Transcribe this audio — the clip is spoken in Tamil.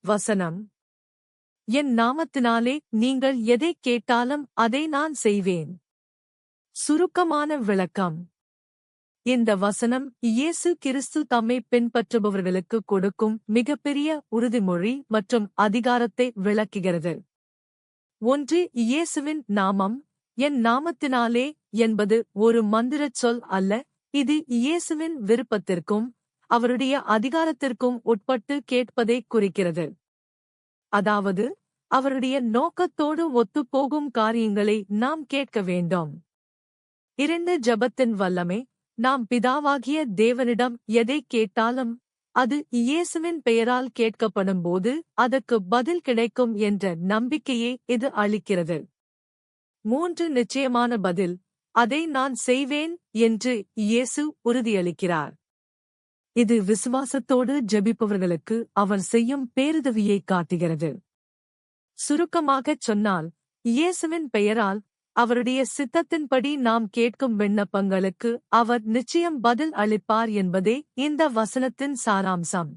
வசனம். என் நாமத்தினாலே நீங்கள் எதைக் கேட்டாலும் அதை நான் செய்வேன். சுருக்கமான விளக்கம். இந்த வசனம் இயேசு கிறிஸ்து தம்மை பின்பற்றுபவர்களுக்கு கொடுக்கும் மிகப்பெரிய உறுதிமொழி மற்றும் அதிகாரத்தை விளக்குகிறது. 1. இயேசுவின் நாமம். என் நாமத்தினாலே என்பது ஒரு மந்திரச் சொல் அல்ல, இது இயேசுவின் விருப்பத்திற்கும் அவருடைய அதிகாரத்திற்கும் உட்பட்டு கேட்பதைக் குறிக்கிறது. அதாவது, அவருடைய நோக்கத்தோடு ஒத்துப்போகும் காரியங்களை நாம் கேட்க வேண்டும். 2. ஜெபத்தின் வல்லமை. நாம் பிதாவாகிய தேவனிடம் எதைக் கேட்டாலும் அது இயேசுவின் பெயரால் கேட்கப்படும்போது அதற்கு பதில் கிடைக்கும் என்ற நம்பிக்கையை இது அளிக்கிறது. 3. நிச்சயமான பதில். அதை நான் செய்வேன் என்று இயேசு உறுதியளிக்கிறார். இது விசுவாசத்தோடு ஜெபிப்பவர்களுக்கு அவர் செய்யும் பேருதவியைக் காட்டுகிறது. சுருக்கமாகச் சொன்னால், இயேசுவின் பெயரால் அவருடைய சித்தத்தின்படி நாம் கேட்கும் விண்ணப்பங்களுக்கு அவர் நிச்சயம் பதில் அளிப்பார் என்பதே இந்த வசனத்தின் சாராம்சம்.